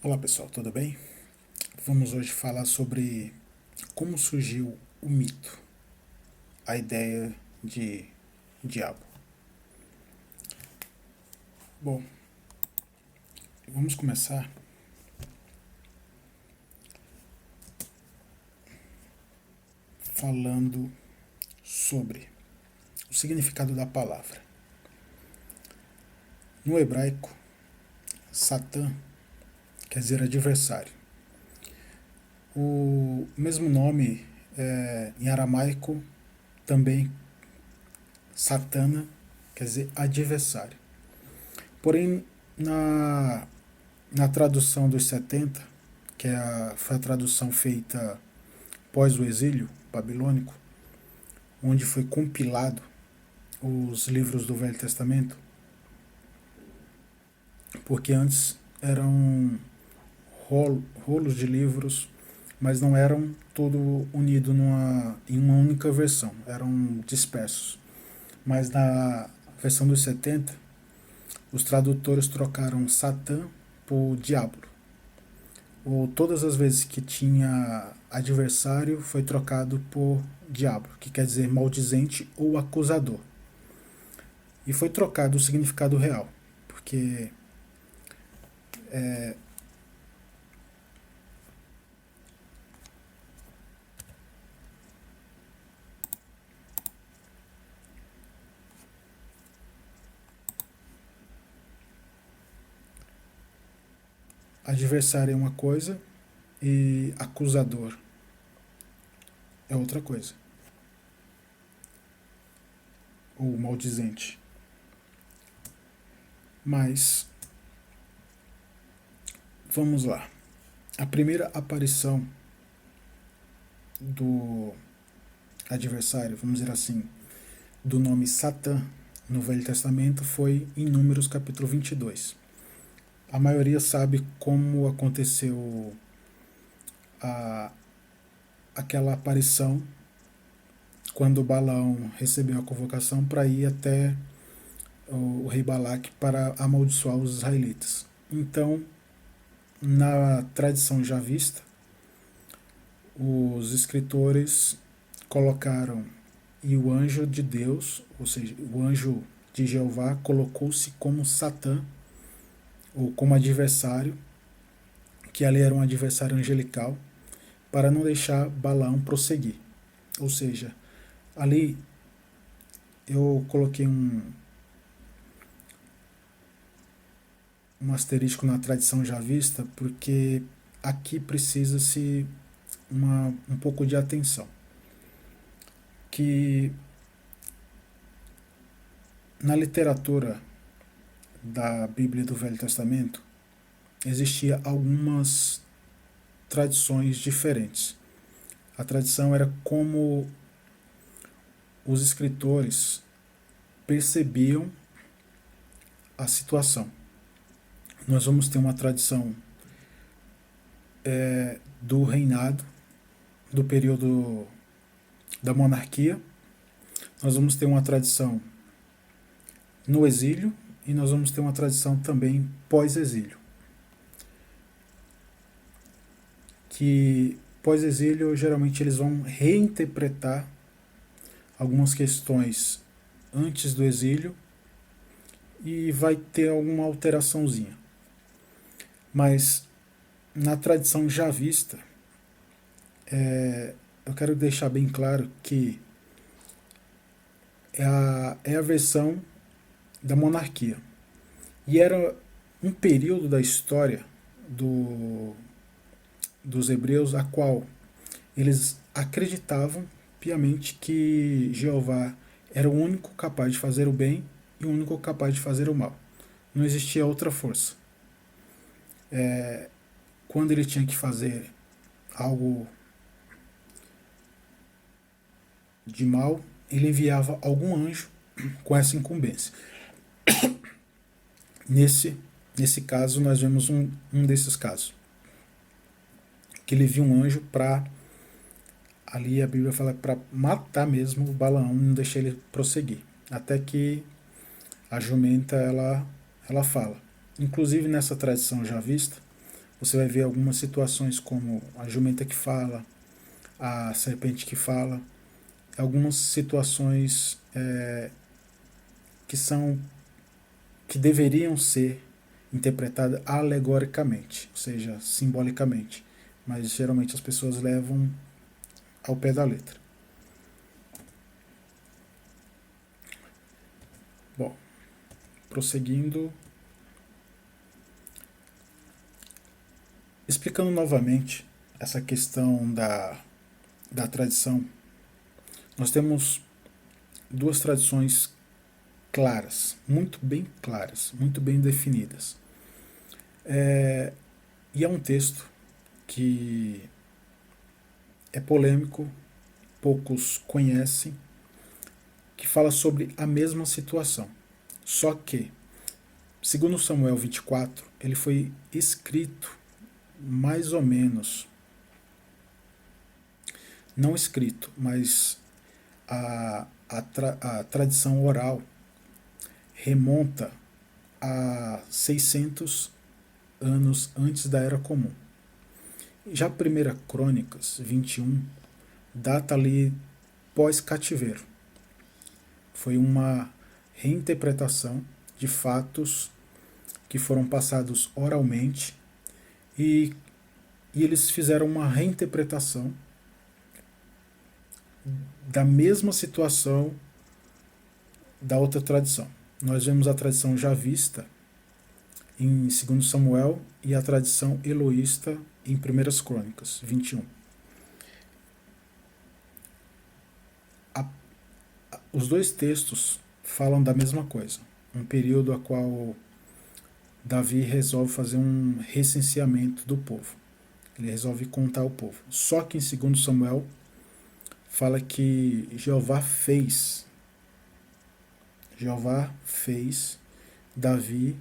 Olá pessoal, tudo bem? Vamos hoje falar sobre como surgiu o mito, a ideia de diabo. Bom, vamos começar falando sobre o significado da palavra. No hebraico, Satã quer dizer adversário. O mesmo nome em aramaico também Satana quer dizer adversário. Porém, na tradução dos 70, foi a tradução feita após o exílio babilônico, onde foi compilado os livros do Velho Testamento, porque antes eram rolos de livros, mas não eram tudo unido em uma única versão, eram dispersos. Mas na versão dos 70, os tradutores trocaram Satã por Diablo. Ou todas as vezes que tinha adversário foi trocado por Diablo, que quer dizer maldizente ou acusador. E foi trocado o significado real, porque adversário é uma coisa e acusador é outra coisa, ou maldizente. Mas vamos lá. A primeira aparição do adversário, vamos dizer assim, do nome Satã no Velho Testamento foi em Números capítulo 22. A maioria sabe como aconteceu a, aquela aparição quando Balaão recebeu a convocação para ir até o rei Balaque para amaldiçoar os israelitas. Então, na tradição já vista, os escritores colocaram e o anjo de Deus, ou seja, o anjo de Jeová, colocou-se como Satã, ou como adversário, que ali era um adversário angelical, para não deixar Balaão prosseguir. Ou seja, ali eu coloquei um asterisco na tradição já vista, porque aqui precisa-se um pouco de atenção. Que na literatura da Bíblia do Velho Testamento existia algumas tradições diferentes. A tradição era como os escritores percebiam a situação. Nós vamos ter uma tradição do reinado, do período da monarquia. Nós vamos ter uma tradição no exílio e nós vamos ter uma tradição também pós-exílio. Que pós-exílio geralmente eles vão reinterpretar algumas questões antes do exílio e vai ter alguma alteraçãozinha. Mas na tradição já vista, eu quero deixar bem claro que é a versão da monarquia. E era um período da história dos hebreus a qual eles acreditavam piamente que Jeová era o único capaz de fazer o bem e o único capaz de fazer o mal. Não existia outra força. Quando ele tinha que fazer algo de mal, ele enviava algum anjo com essa incumbência. Nesse caso, nós vemos um desses casos. Que ele viu um anjo para, ali a Bíblia fala, para matar mesmo o Balaão, não deixar ele prosseguir. Até que a jumenta, ela fala. Inclusive nessa tradição já vista, você vai ver algumas situações como a jumenta que fala, a serpente que fala, algumas situações que são que deveriam ser interpretadas alegoricamente, ou seja, simbolicamente, mas geralmente as pessoas levam ao pé da letra. Bom, prosseguindo, explicando novamente essa questão da tradição, nós temos duas tradições claras, muito bem definidas. E é um texto que é polêmico, poucos conhecem, que fala sobre a mesma situação. Só que, segundo Samuel 24, ele foi escrito mais ou menos, não escrito, mas a tradição oral remonta a 600 anos antes da Era Comum. Já a primeira Crônicas 21 data ali pós-cativeiro. Foi uma reinterpretação de fatos que foram passados oralmente e eles fizeram uma reinterpretação da mesma situação da outra tradição. Nós vemos a tradição javista em 2 Samuel e a tradição eloísta em 1 Crônicas 21. Os dois textos falam da mesma coisa, um período a qual Davi resolve fazer um recenseamento do povo. Ele resolve contar o povo. Só que em 2 Samuel fala que Jeová fez Davi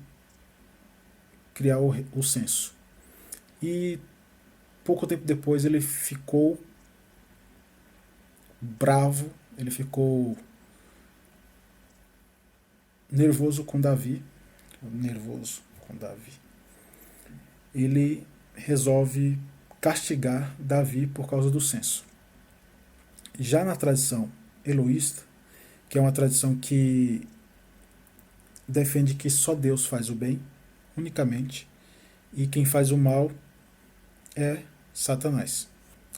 criar o censo. E pouco tempo depois ele ficou bravo, ele ficou nervoso com Davi. Ele resolve castigar Davi por causa do censo. Já na tradição eloísta, que é uma tradição que defende que só Deus faz o bem, unicamente, e quem faz o mal é Satanás,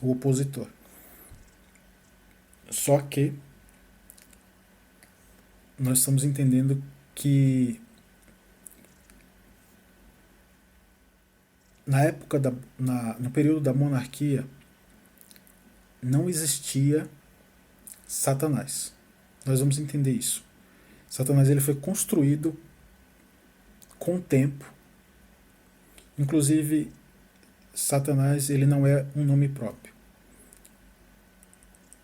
o opositor. Só que nós estamos entendendo que na época no período da monarquia não existia Satanás. Nós vamos entender isso. Satanás ele foi construído com o tempo. Inclusive, Satanás ele não é um nome próprio.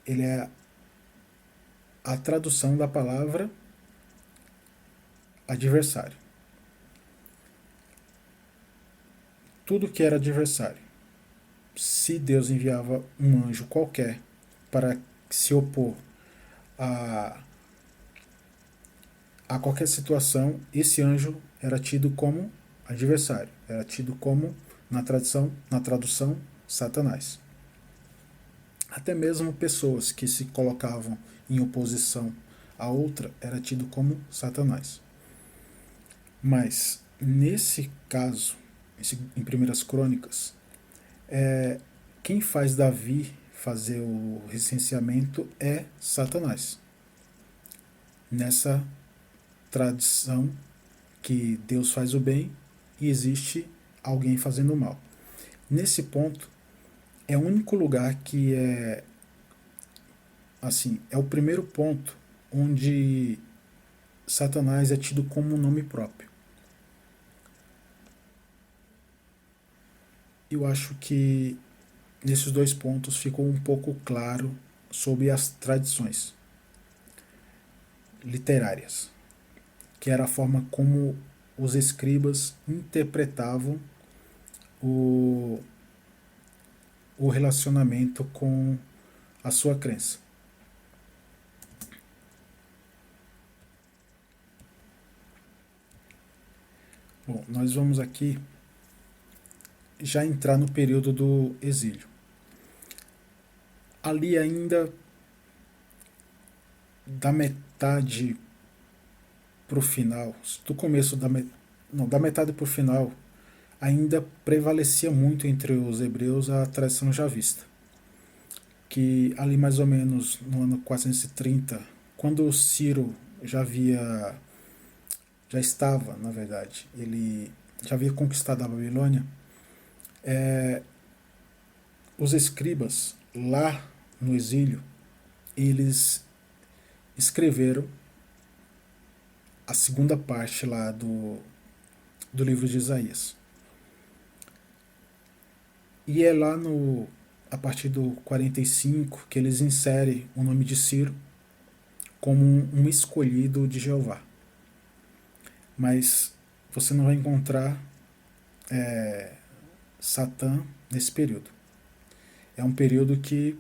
Ele é a tradução da palavra adversário. Tudo que era adversário. Se Deus enviava um anjo qualquer para se opor a qualquer situação, esse anjo era tido como adversário, era tido como, na tradução, Satanás. Até mesmo pessoas que se colocavam em oposição a outra era tido como Satanás. Mas, nesse caso, em 1 Crônicas, quem faz Davi fazer o recenseamento é Satanás. Nessa tradição que Deus faz o bem e existe alguém fazendo o mal. Nesse ponto, é o único lugar que é o primeiro ponto onde Satanás é tido como um nome próprio. Eu acho que nesses dois pontos ficou um pouco claro sobre as tradições literárias, que era a forma como os escribas interpretavam o relacionamento com a sua crença. Bom, nós vamos aqui já entrar no período do exílio. Ali ainda da metade pro final, do começo da metade pro final, ainda prevalecia muito entre os hebreus a tradição javista, que ali mais ou menos no ano 430, quando Ciro já estava, na verdade, ele já havia conquistado a Babilônia, os escribas lá no exílio, eles escreveram a segunda parte lá do livro de Isaías. E é lá a partir do 45 que eles inserem o nome de Ciro como um escolhido de Jeová. Mas você não vai encontrar Satã nesse período. É um período que,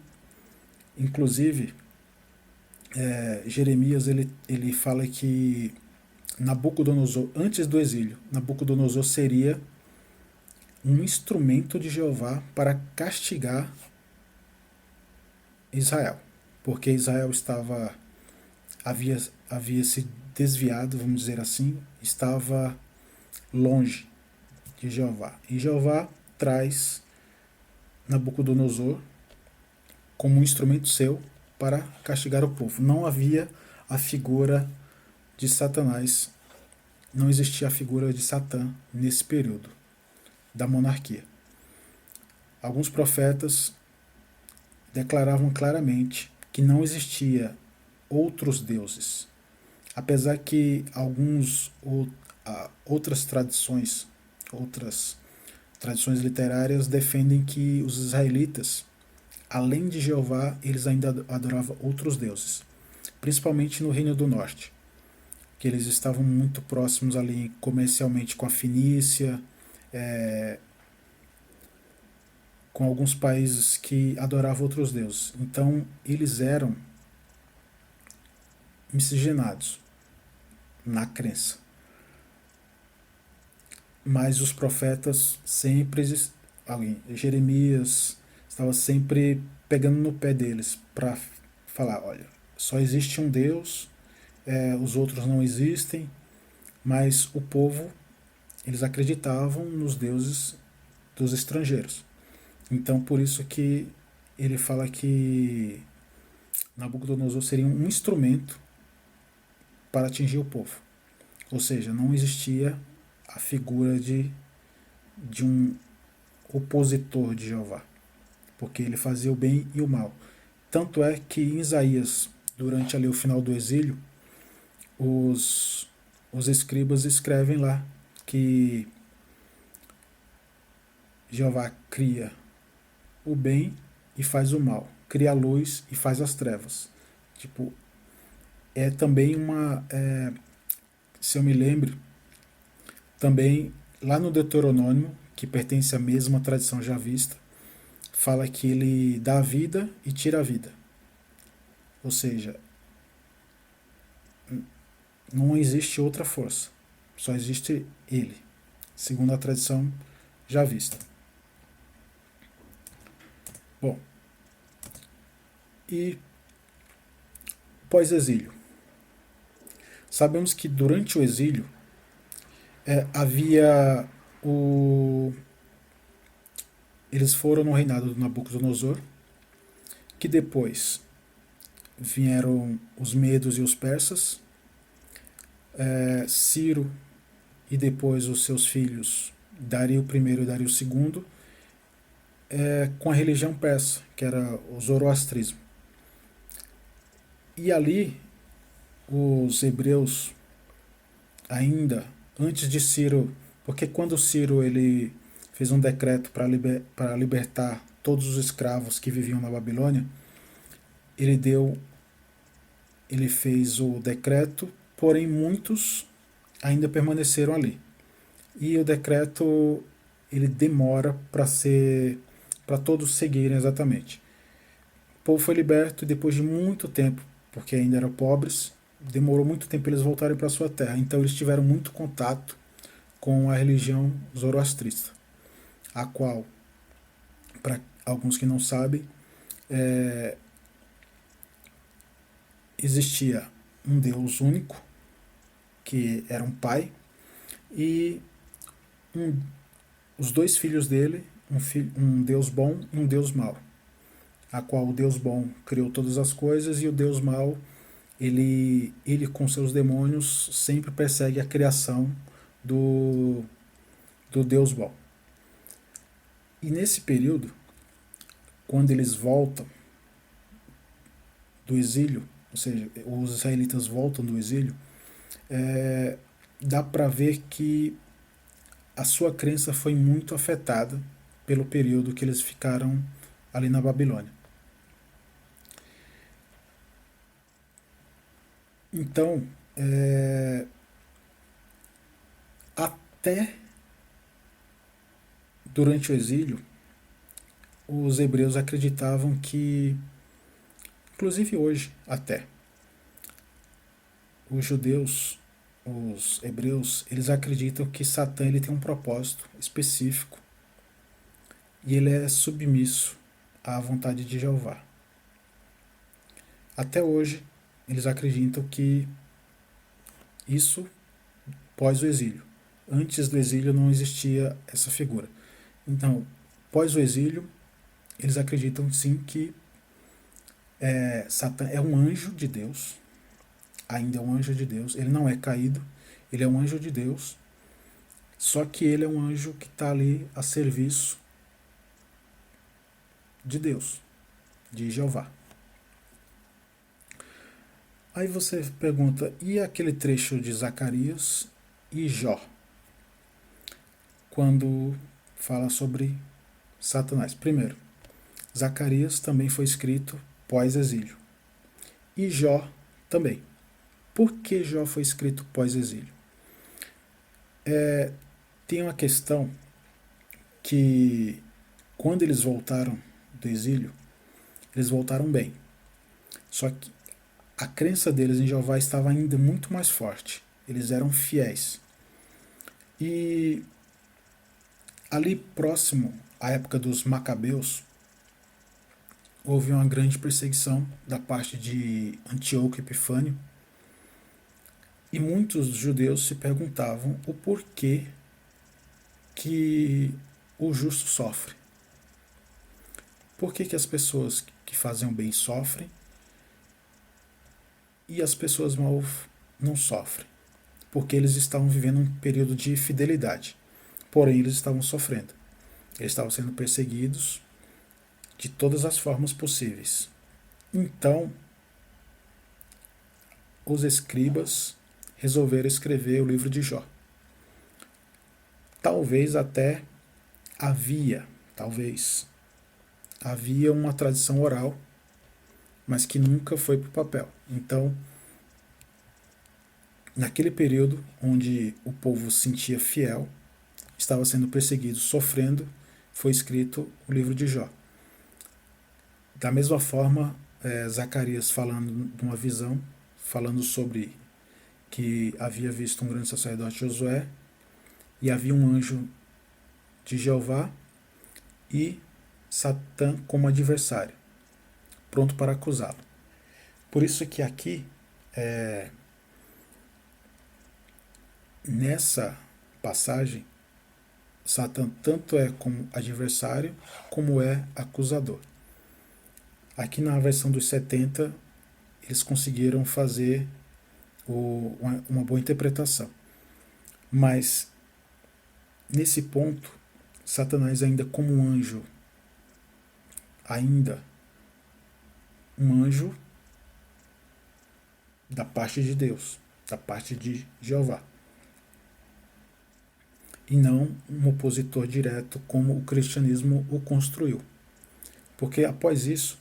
inclusive, Jeremias ele fala que Nabucodonosor, antes do exílio, Nabucodonosor seria um instrumento de Jeová para castigar Israel, porque Israel havia se desviado, vamos dizer assim, estava longe de Jeová. E Jeová traz Nabucodonosor como um instrumento seu para castigar o povo. Não havia a figura de Satanás, não existia a figura de Satã nesse período da monarquia. Alguns profetas declaravam claramente que não existia outros deuses, apesar que outras tradições literárias defendem que os israelitas, além de Jeová, eles ainda adoravam outros deuses, principalmente no Reino do Norte, que eles estavam muito próximos ali comercialmente com a Fenícia, com alguns países que adoravam outros deuses. Então eles eram miscigenados na crença. Mas os profetas sempre, Jeremias estava sempre pegando no pé deles para falar, olha, só existe um Deus, os outros não existem, mas o povo, eles acreditavam nos deuses dos estrangeiros. Então por isso que ele fala que Nabucodonosor seria um instrumento para atingir o povo. Ou seja, não existia a figura de um opositor de Jeová, porque ele fazia o bem e o mal. Tanto é que em Isaías, durante ali o final do exílio, os escribas escrevem lá que Jeová cria o bem e faz o mal, cria a luz e faz as trevas. Tipo, é também se eu me lembro, também lá no Deuteronômio, que pertence à mesma tradição javista, fala que ele dá a vida e tira a vida. Ou seja, não existe outra força, só existe ele, segundo a tradição javista. Bom, e pós-exílio. Sabemos que durante o exílio havia eles foram no reinado do Nabucodonosor, que depois vieram os medos e os persas, Ciro e depois os seus filhos, Dario I e Dario II, com a religião persa, que era o zoroastrismo. E ali, os hebreus, ainda antes de Ciro, porque quando Ciro ele fez um decreto para libertar todos os escravos que viviam na Babilônia, ele fez o decreto, porém muitos ainda permaneceram ali. E o decreto ele demora para todos seguirem exatamente. O povo foi liberto e depois de muito tempo, porque ainda eram pobres, demorou muito tempo eles voltarem para sua terra. Então eles tiveram muito contato com a religião zoroastrista. a qual, para alguns que não sabem, existia um Deus único, que era um pai, e um, os dois filhos dele, um Deus bom e um Deus mau, a qual o Deus bom criou todas as coisas e o Deus mau, ele com seus demônios sempre persegue a criação do, do Deus bom. E nesse período, quando eles voltam do exílio, ou seja, os israelitas voltam do exílio, dá para ver que a sua crença foi muito afetada pelo período que eles ficaram ali na Babilônia. Então, até durante o exílio, os hebreus acreditavam que, inclusive hoje até, os judeus, os hebreus, eles acreditam que Satã ele tem um propósito específico e ele é submisso à vontade de Jeová. Até hoje, eles acreditam que isso pós o exílio. Antes do exílio não existia essa figura. Então, pós o exílio, eles acreditam sim que Satã é um anjo de Deus, ainda é um anjo de Deus, ele não é caído, ele é um anjo de Deus, só que ele é um anjo que está ali a serviço de Deus, de Jeová. Aí você pergunta, e aquele trecho de Zacarias e Jó, quando fala sobre Satanás? Primeiro, Zacarias também foi escrito pós-exílio, e Jó também. Por que Jó foi escrito pós-exílio? Tem uma questão que, quando eles voltaram do exílio, eles voltaram bem. Só que a crença deles em Jeová estava ainda muito mais forte. Eles eram fiéis. E ali próximo à época dos Macabeus, houve uma grande perseguição da parte de Antíoco Epifânio. E muitos judeus se perguntavam o porquê que o justo sofre. Por que as pessoas que fazem o bem sofrem e as pessoas mal não sofrem? Porque eles estavam vivendo um período de fidelidade. Porém, eles estavam sofrendo. Eles estavam sendo perseguidos de todas as formas possíveis. Então, os escribas resolveram escrever o livro de Jó. Talvez havia uma tradição oral, mas que nunca foi para o papel. Então, naquele período onde o povo se sentia fiel, estava sendo perseguido, sofrendo, foi escrito o livro de Jó. Da mesma forma, Zacarias falando de uma visão, falando sobre que havia visto um grande sacerdote Josué, e havia um anjo de Jeová e Satã como adversário, pronto para acusá-lo. Por isso que aqui, nessa passagem, Satã tanto é como adversário, como é acusador. Aqui na versão dos 70, eles conseguiram fazer uma boa interpretação. Mas, nesse ponto, Satanás ainda como um anjo, um anjo da parte de Deus, da parte de Jeová. E não um opositor direto como o cristianismo o construiu. Porque após isso,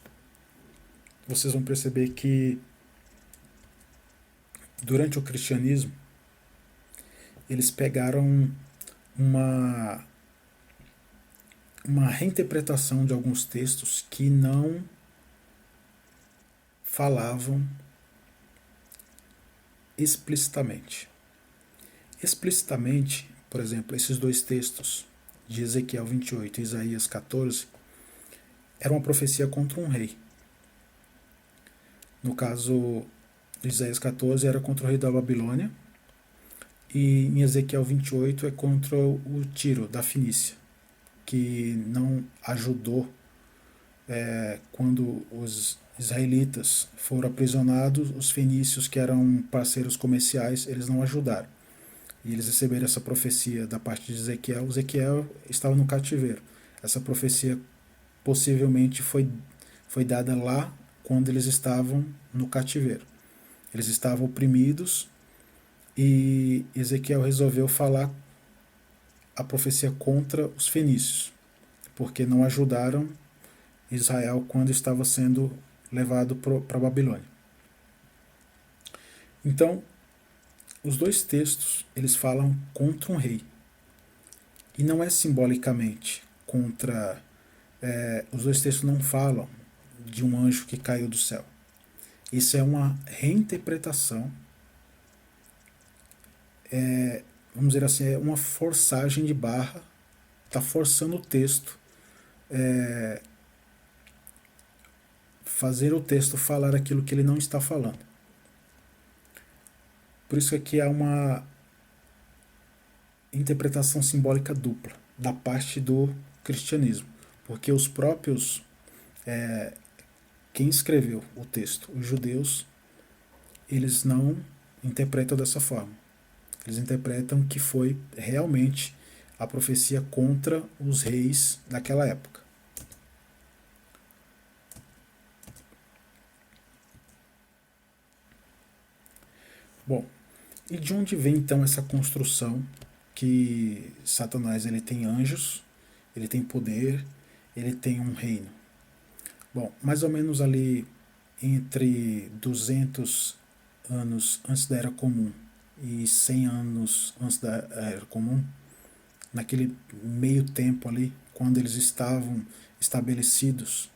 vocês vão perceber que durante o cristianismo, eles pegaram uma reinterpretação de alguns textos que não falavam explicitamente. Explicitamente, por exemplo, esses dois textos de Ezequiel 28 e Isaías 14 era uma profecia contra um rei. No caso de Isaías 14 era contra o rei da Babilônia, e em Ezequiel 28 é contra o Tiro, da Fenícia, que não ajudou quando os israelitas foram aprisionados, os fenícios, que eram parceiros comerciais, eles não ajudaram. E eles receberam essa profecia da parte de Ezequiel. Ezequiel estava no cativeiro. Essa profecia possivelmente foi dada lá quando eles estavam no cativeiro. Eles estavam oprimidos e Ezequiel resolveu falar a profecia contra os fenícios, porque não ajudaram Israel quando estava sendo levado para a Babilônia. Então, os dois textos eles falam contra um rei, e não é simbolicamente contra. Os dois textos não falam de um anjo que caiu do céu. Isso é uma reinterpretação, vamos dizer assim, é uma forçagem de barra, está forçando o texto, fazer o texto falar aquilo que ele não está falando. Por isso que aqui há uma interpretação simbólica dupla da parte do cristianismo, porque os próprios, quem escreveu o texto, os judeus, eles não interpretam dessa forma. Eles interpretam que foi realmente a profecia contra os reis daquela época. Bom, e de onde vem então essa construção que Satanás ele tem anjos, ele tem poder, ele tem um reino? Bom, mais ou menos ali entre 200 anos antes da Era Comum e 100 anos antes da Era Comum, naquele meio tempo ali, quando eles estavam estabelecidos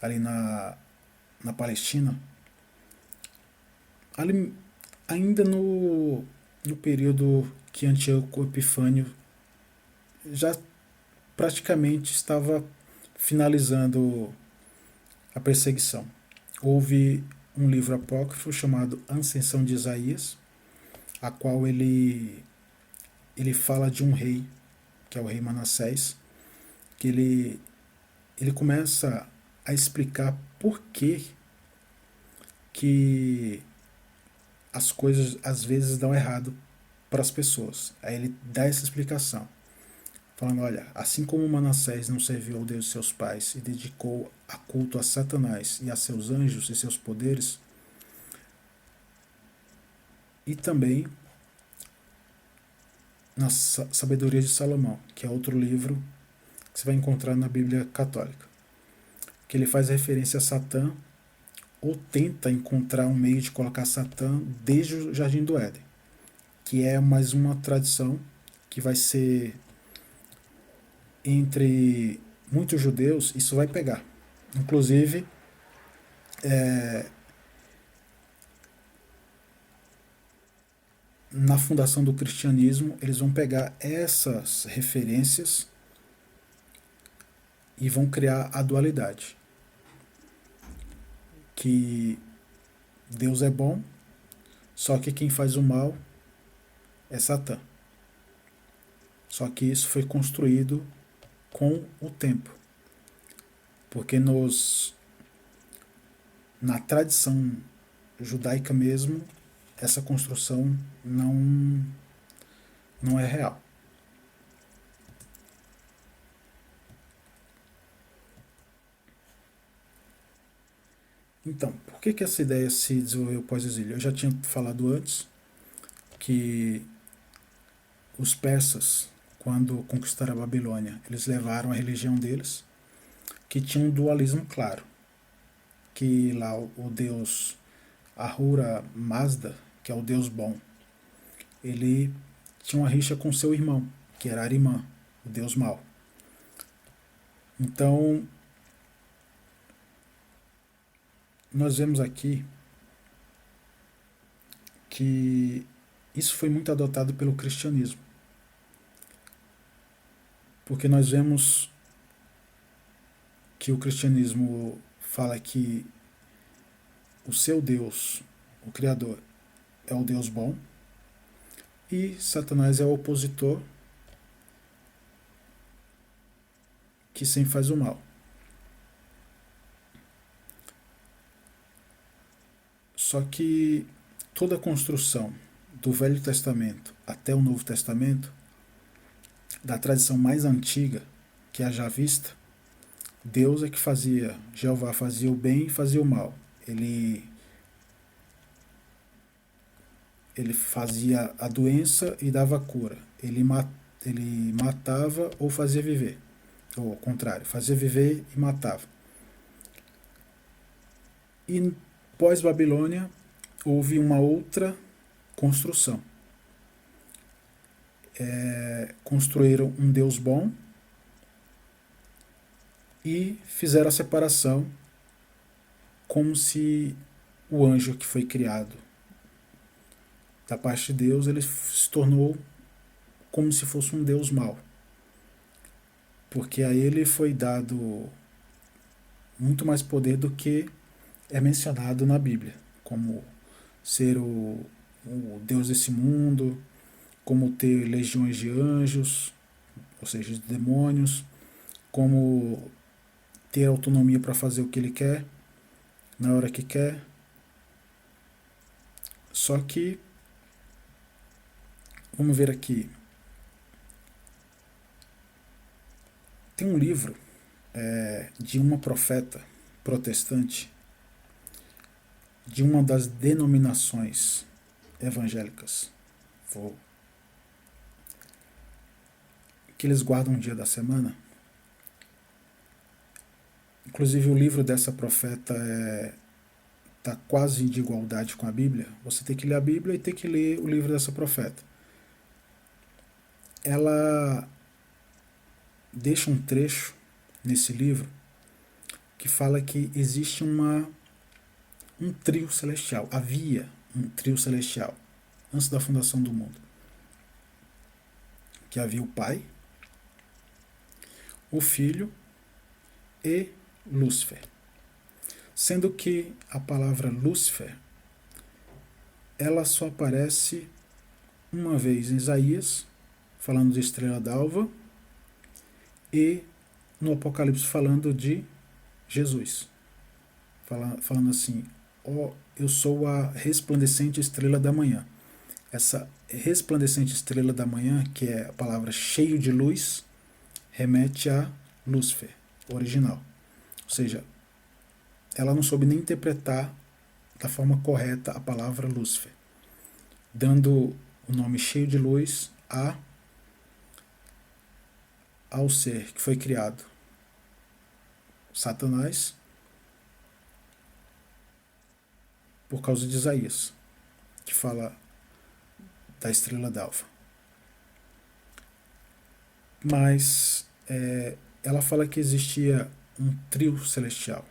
ali na Palestina, ali, ainda no período que Antíoco Epifânio já praticamente estava finalizando a perseguição. Houve um livro apócrifo chamado Ascensão de Isaías, a qual ele fala de um rei, que é o rei Manassés, que ele começa a explicar por que as coisas às vezes dão errado para as pessoas. Aí ele dá essa explicação, falando: olha, assim como Manassés não serviu ao Deus de seus pais e dedicou a culto a Satanás e a seus anjos e seus poderes, e também na Sabedoria de Salomão, que é outro livro que você vai encontrar na Bíblia Católica, que ele faz referência a Satã, ou tenta encontrar um meio de colocar Satã desde o Jardim do Éden, que é mais uma tradição que vai ser, entre muitos judeus, isso vai pegar. Inclusive, na fundação do cristianismo, eles vão pegar essas referências e vão criar a dualidade. Que Deus é bom, só que quem faz o mal é Satã. Só que isso foi construído com o tempo. Porque na tradição judaica mesmo, essa construção não é real. Então, por que essa ideia se desenvolveu pós-exílio? Eu já tinha falado antes que os persas, quando conquistaram a Babilônia, eles levaram a religião deles, que tinha um dualismo claro, que lá o deus Ahura Mazda, que é o deus bom, ele tinha uma rixa com seu irmão, que era Arimã, o deus mau. Então, nós vemos aqui que isso foi muito adotado pelo cristianismo. Porque nós vemos que o cristianismo fala que o seu Deus, o Criador, é o Deus bom, e Satanás é o opositor que sempre faz o mal. Só que toda a construção do Velho Testamento até o Novo Testamento, da tradição mais antiga que haja vista, Deus é que fazia, Jeová fazia o bem e fazia o mal. Ele fazia a doença e dava a cura. Ele matava ou fazia viver. Ou ao contrário, fazia viver e matava. E pós-Babilônia houve uma outra construção. Construíram um Deus bom e fizeram a separação como se o anjo que foi criado da parte de Deus, ele se tornou como se fosse um Deus mau. Porque a ele foi dado muito mais poder do que é mencionado na Bíblia, como ser o Deus desse mundo, como ter legiões de anjos, ou seja, de demônios, como ter autonomia para fazer o que ele quer, na hora que quer. Só que, vamos ver aqui, tem um livro de uma profeta protestante de uma das denominações evangélicas que eles guardam um dia da semana. Inclusive o livro dessa profeta está quase de igualdade com a Bíblia. Você tem que ler a Bíblia e tem que ler o livro dessa profeta. Ela deixa um trecho nesse livro que fala que existe um trio celestial. Havia um trio celestial antes da fundação do mundo. Que havia o Pai, o Filho e Lúcifer. Sendo que a palavra Lúcifer ela só aparece uma vez em Isaías, falando de estrela d'alva, e no Apocalipse falando de Jesus. Falando assim, eu sou a resplandecente estrela da manhã. Essa resplandecente estrela da manhã, que é a palavra cheio de luz, remete a Lúcifer, original. Ou seja, ela não soube nem interpretar da forma correta a palavra Lúcifer, dando o nome cheio de luz ao ser que foi criado, Satanás, por causa de Isaías, que fala da estrela d'alva. Mas ela fala que existia um trio celestial,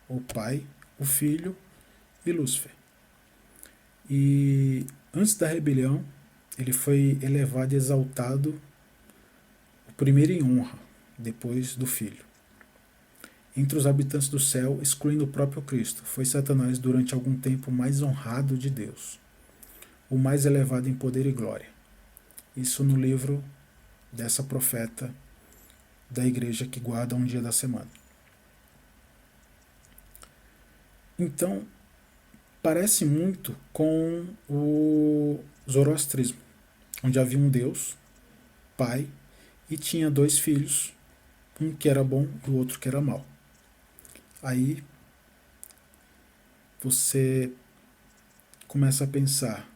o Pai, o Filho e Lúcifer. E antes da rebelião, ele foi elevado e exaltado, o primeiro em honra, depois do Filho. Entre os habitantes do céu, excluindo o próprio Cristo, foi Satanás durante algum tempo mais honrado de Deus, o mais elevado em poder e glória. Isso no livro dessa profeta da igreja que guarda um dia da semana. Então, parece muito com o zoroastrismo, onde havia um Deus, Pai, e tinha dois filhos, um que era bom e o outro que era mau. Aí você começa a pensar,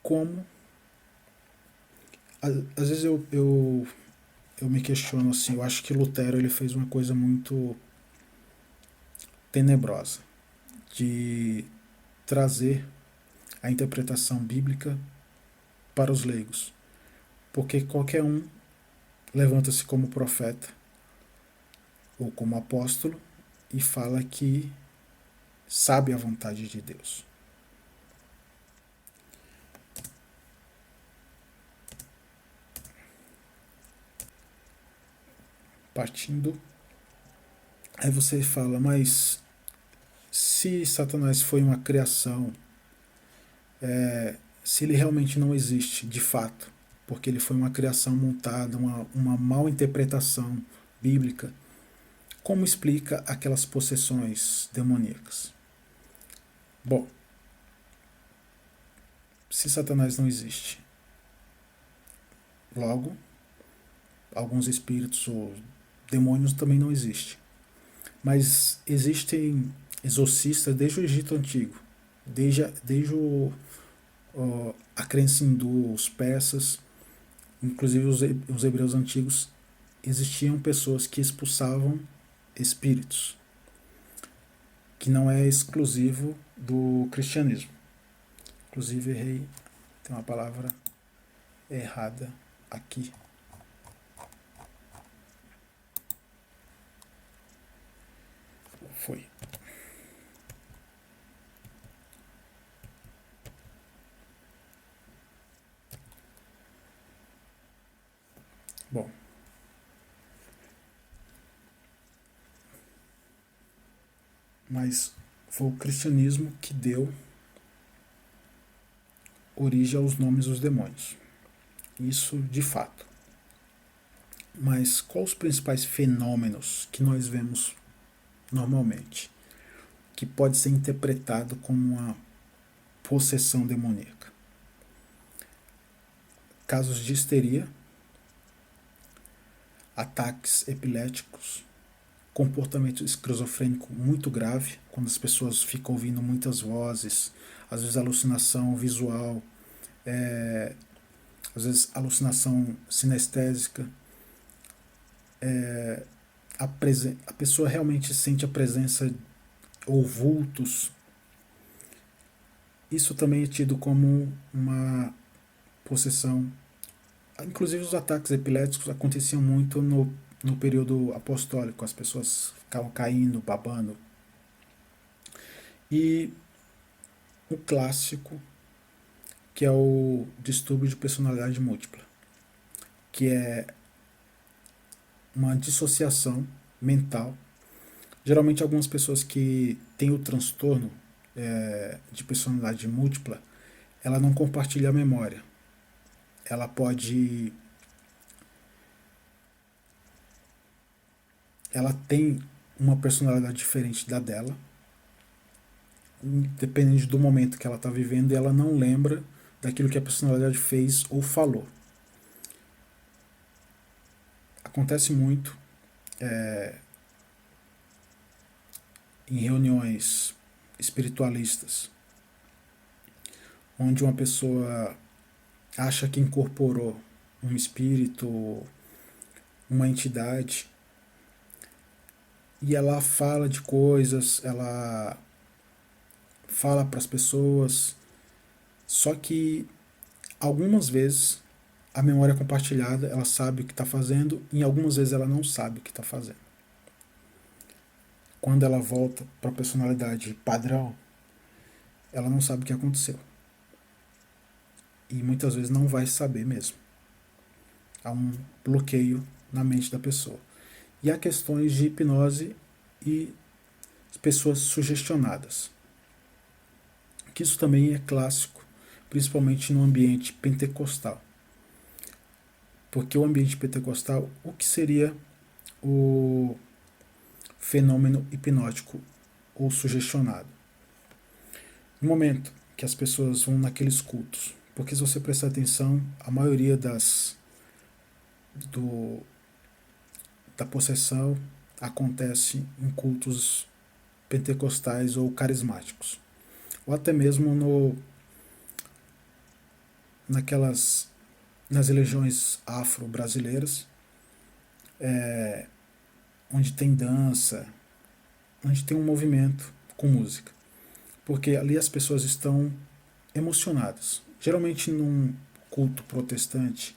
como às vezes eu me questiono assim, eu acho que Lutero ele fez uma coisa muito tenebrosa de trazer a interpretação bíblica para os leigos, porque qualquer um levanta-se como profeta ou como apóstolo e fala que sabe a vontade de Deus. partindo. Aí você fala, mas se Satanás foi uma criação, se ele realmente não existe de fato, porque ele foi uma criação montada, uma mal interpretação bíblica, como explica aquelas possessões demoníacas? Bom, se Satanás não existe, logo, alguns espíritos ou demônios também não existem. Mas existem exorcistas desde o Egito Antigo, desde a crença hindu, os persas, inclusive os hebreus antigos, existiam pessoas que expulsavam espíritos, que não é exclusivo do cristianismo. Inclusive errei, tem uma palavra errada aqui. Foi. Bom, mas foi o cristianismo que deu origem aos nomes dos demônios. Isso de fato. Mas quais os principais fenômenos que nós vemos normalmente, que pode ser interpretado como uma possessão demoníaca? Casos de histeria, ataques epiléticos, comportamento esquizofrênico muito grave, quando as pessoas ficam ouvindo muitas vozes, às vezes alucinação visual, às vezes alucinação sinestésica, a pessoa realmente sente a presença ou vultos. Isso também é tido como uma possessão. Inclusive os ataques epiléticos aconteciam muito no período apostólico, as pessoas ficavam caindo, babando. E o clássico, que é o distúrbio de personalidade múltipla, que é uma dissociação mental. Geralmente algumas pessoas que têm o transtorno de personalidade múltipla, ela não compartilha a memória. Ela pode... Ela tem uma personalidade diferente da dela, dependendo do momento que ela está vivendo, e ela não lembra daquilo que a personalidade fez ou falou. Acontece muito em reuniões espiritualistas, onde uma pessoa acha que incorporou um espírito, uma entidade, e ela fala de coisas, ela fala para as pessoas, só que algumas vezes a memória compartilhada, ela sabe o que está fazendo, e algumas vezes ela não sabe o que está fazendo. Quando ela volta para a personalidade padrão, ela não sabe o que aconteceu. E muitas vezes não vai saber mesmo. Há um bloqueio na mente da pessoa. E há questões de hipnose e pessoas sugestionadas. Que isso também é clássico, principalmente no ambiente pentecostal. Porque o ambiente pentecostal, o que seria o fenômeno hipnótico ou sugestionado? No momento que as pessoas vão naqueles cultos, porque se você prestar atenção, a maioria da possessão acontece em cultos pentecostais ou carismáticos, ou até mesmo nas religiões afro-brasileiras, onde tem dança, onde tem um movimento com música, porque ali as pessoas estão emocionadas. Geralmente num culto protestante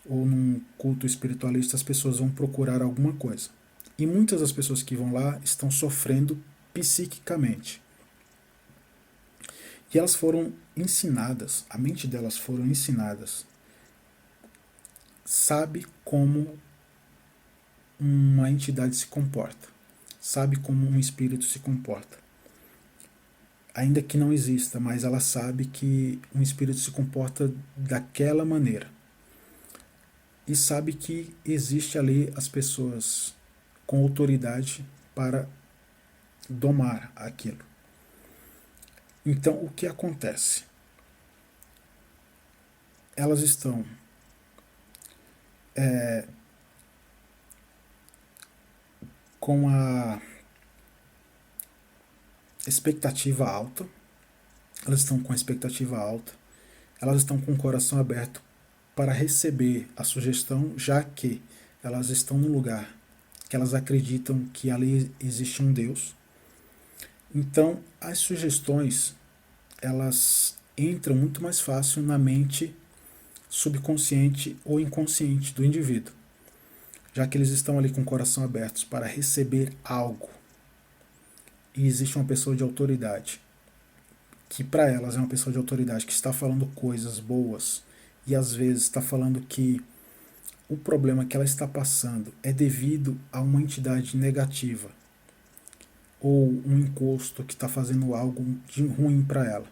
ou num culto espiritualista, as pessoas vão procurar alguma coisa. E muitas das pessoas que vão lá estão sofrendo psiquicamente. E elas foram ensinadas, a mente delas foram ensinadas, sabe como uma entidade se comporta, sabe como um espírito se comporta. Ainda que não exista, mas ela sabe que um espírito se comporta daquela maneira. E sabe que existe ali as pessoas com autoridade para domar aquilo. Então, o que acontece? Elas estão com a expectativa alta, elas estão com a expectativa alta, elas estão com o coração aberto para receber a sugestão, já que elas estão no lugar que elas acreditam que ali existe um Deus. Então, as sugestões, elas entram muito mais fácil na mente subconsciente ou inconsciente do indivíduo, já que eles estão ali com o coração aberto para receber algo. E existe uma pessoa de autoridade, que para elas é uma pessoa de autoridade, que está falando coisas boas, e às vezes está falando que o problema que ela está passando é devido a uma entidade negativa, ou um encosto que está fazendo algo de ruim para ela.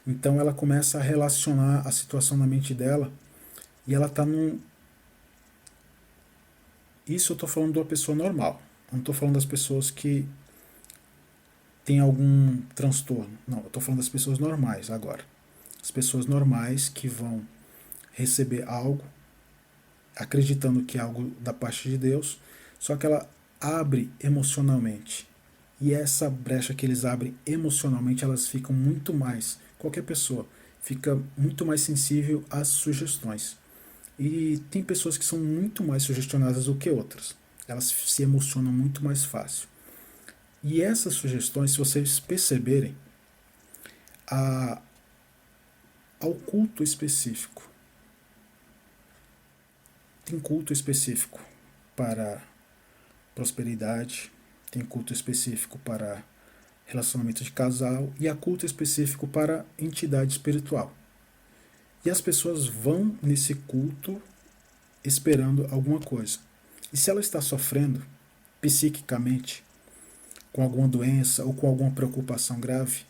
Então ela começa a relacionar a situação na mente dela, e ela está num... Isso eu estou falando de uma pessoa normal, não estou falando das pessoas que têm algum transtorno. Não, eu estou falando das pessoas normais agora. As pessoas normais que vão receber algo, acreditando que é algo da parte de Deus, só que ela abre emocionalmente. E essa brecha que eles abrem emocionalmente, elas ficam muito mais, qualquer pessoa, fica muito mais sensível às sugestões. E tem pessoas que são muito mais sugestionadas do que outras. Elas se emocionam muito mais fácil. E essas sugestões, se vocês perceberem, ao culto específico. Tem culto específico para prosperidade, tem culto específico para relacionamento de casal e há culto específico para entidade espiritual. E as pessoas vão nesse culto esperando alguma coisa. E se ela está sofrendo psiquicamente, com alguma doença ou com alguma preocupação grave,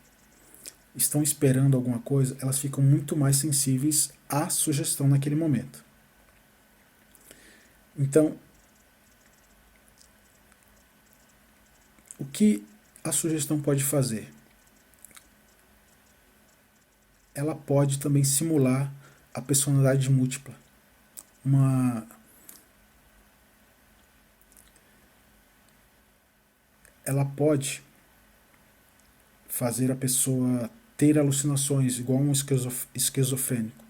estão esperando alguma coisa, elas ficam muito mais sensíveis à sugestão naquele momento. Então, o que a sugestão pode fazer? Ela pode também simular a personalidade múltipla. Ela pode fazer a pessoa ter alucinações, igual um esquizofrênico.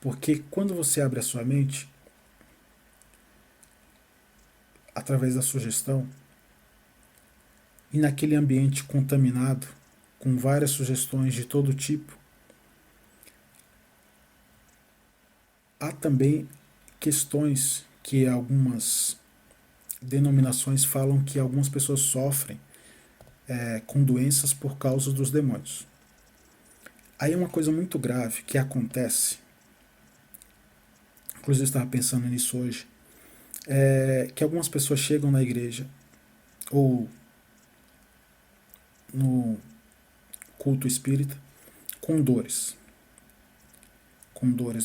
Porque quando você abre a sua mente, através da sugestão, e naquele ambiente contaminado, com várias sugestões de todo tipo, há também questões que algumas denominações falam que algumas pessoas sofrem com doenças por causa dos demônios. Aí uma coisa muito grave que acontece, inclusive eu estava pensando nisso hoje, é que algumas pessoas chegam na igreja ou no culto espírita com dores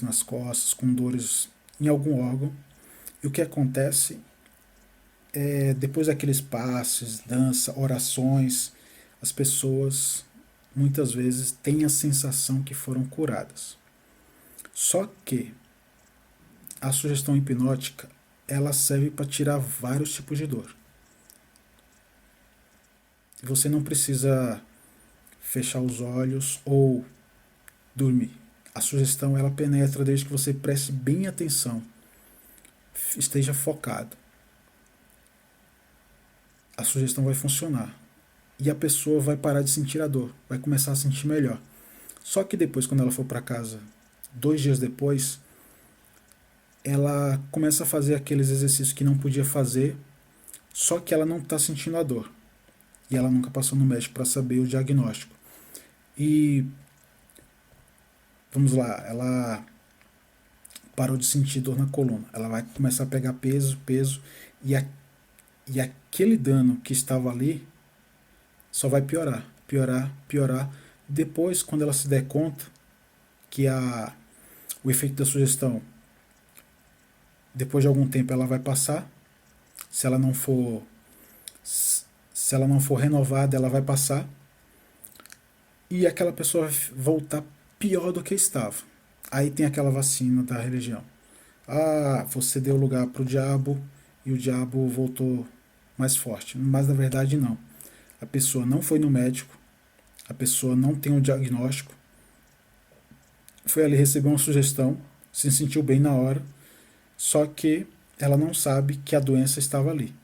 nas costas, com dores em algum órgão, e o que acontece é, depois daqueles passes, dança, orações, as pessoas muitas vezes têm a sensação que foram curadas. Só que a sugestão hipnótica, ela serve para tirar vários tipos de dor. Você não precisa fechar os olhos ou dormir. A sugestão, ela penetra desde que você preste bem atenção, esteja focado. A sugestão vai funcionar. E a pessoa vai parar de sentir a dor, vai começar a sentir melhor. Só que depois, quando ela for para casa, 2 dias depois, ela começa a fazer aqueles exercícios que não podia fazer, só que ela não está sentindo a dor. E ela nunca passou no médico para saber o diagnóstico. E vamos lá, ela parou de sentir dor na coluna. Ela vai começar a pegar peso, peso, e, e aquele dano que estava ali só vai piorar, piorar, piorar. Depois, quando ela se der conta que o efeito da sugestão, depois de algum tempo, ela vai passar. Se ela não for, se ela não for renovada, ela vai passar. E aquela pessoa vai voltar pior do que estava. Aí tem aquela vacina da religião. Ah, você deu lugar para o diabo e o diabo voltou mais forte. Mas na verdade não. A pessoa não foi no médico, a pessoa não tem um diagnóstico, foi ali receber uma sugestão, se sentiu bem na hora, só que ela não sabe que a doença estava ali.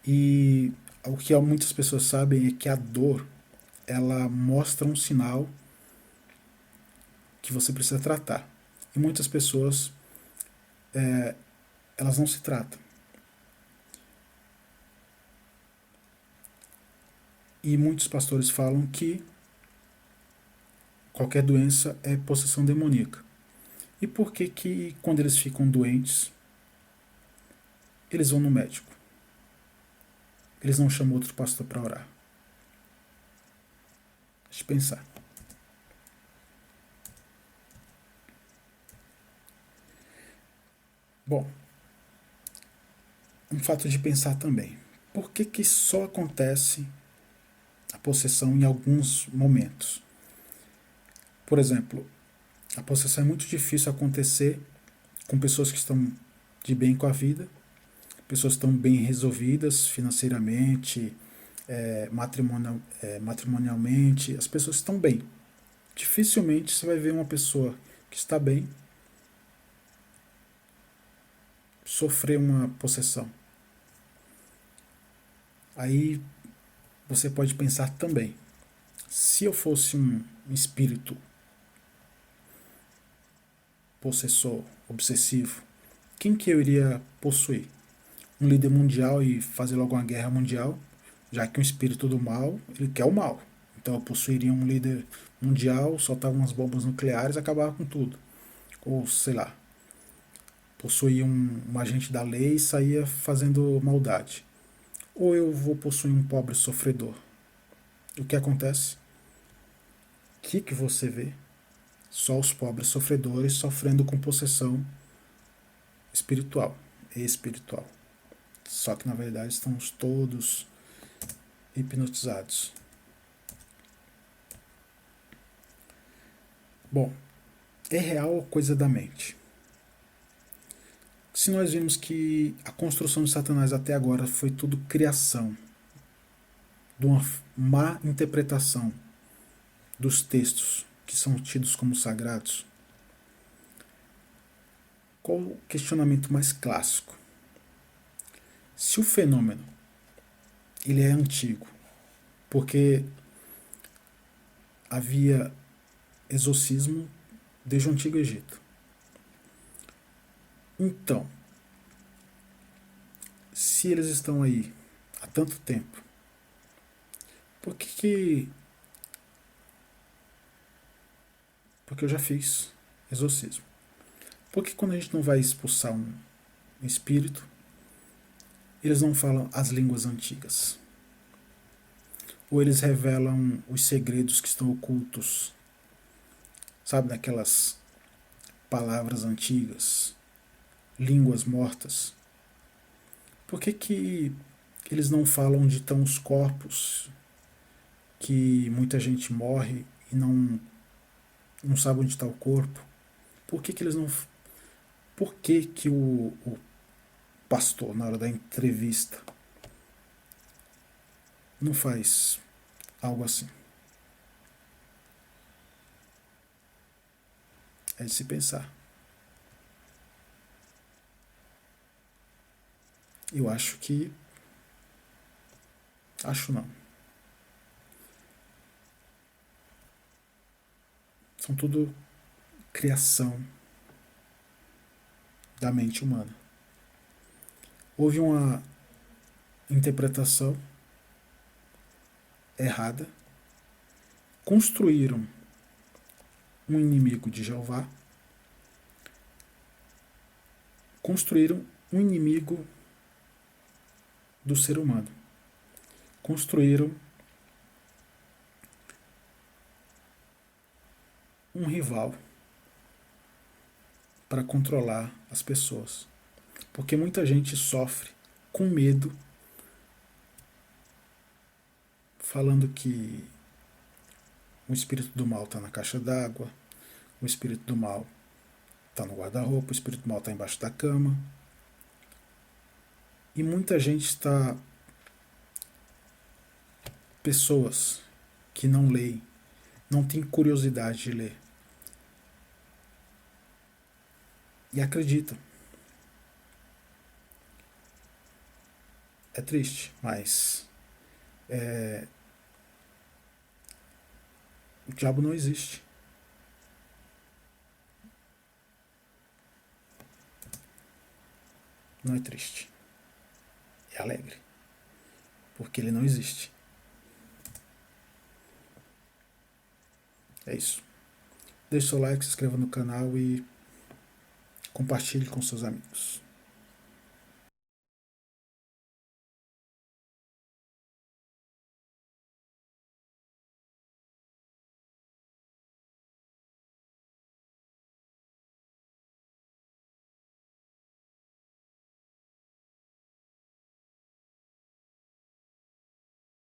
E o que muitas pessoas sabem é que a dor, ela mostra um sinal que você precisa tratar. E muitas pessoas, elas não se tratam. E muitos pastores falam que qualquer doença é possessão demoníaca. E por que que quando eles ficam doentes, eles vão no médico? Eles não chamam outro pastor para orar? Deixa eu pensar. Bom, um fato de pensar também. Por que que só acontece a possessão em alguns momentos? Por exemplo, a possessão é muito difícil acontecer com pessoas que estão de bem com a vida, pessoas que estão bem resolvidas financeiramente, matrimonialmente, as pessoas estão bem. Dificilmente você vai ver uma pessoa que está bem sofrer uma possessão. Aí você pode pensar também, se eu fosse um espírito possessor, obsessivo, quem que eu iria possuir? Um líder mundial e fazer logo uma guerra mundial, já que um espírito do mal, ele quer o mal. Então eu possuiria um líder mundial, soltava umas bombas nucleares e acabava com tudo. Ou, sei lá, possuía um agente da lei e saía fazendo maldade. Ou eu vou possuir um pobre sofredor. O que acontece? O que você vê? Só os pobres sofredores sofrendo com possessão espiritual e espiritual. Só que na verdade estamos todos hipnotizados. Bom, é real ou coisa da mente? Se nós vimos que a construção de Satanás até agora foi tudo criação, de uma má interpretação dos textos que são tidos como sagrados, qual o questionamento mais clássico? Se o fenômeno ele é antigo, porque havia exorcismo desde o Antigo Egito. Então, se eles estão aí há tanto tempo, por que porque eu já fiz exorcismo. Por que quando a gente não vai expulsar um espírito, eles não falam as línguas antigas? Ou eles revelam os segredos que estão ocultos, sabe, daquelas palavras antigas, línguas mortas? Por que eles não falam onde estão os corpos, que muita gente morre e não sabe onde está o corpo? Por que eles não... Por que o pastor, na hora da entrevista, não faz algo assim? É de se pensar. Eu acho que... Acho não. São tudo criação da mente humana. Houve uma interpretação errada, construíram um inimigo de Jeová, construíram um inimigo do ser humano. Construíram um rival para controlar as pessoas. Porque muita gente sofre com medo, falando que o espírito do mal está na caixa d'água, o espírito do mal está no guarda-roupa, o espírito do mal está embaixo da cama. E muita gente está. Pessoas que não leem, não têm curiosidade de ler. E acreditam. É triste, mas o diabo não existe. Não é triste. É alegre. Porque ele não existe. É isso. Deixe seu like, se inscreva no canal e compartilhe com seus amigos.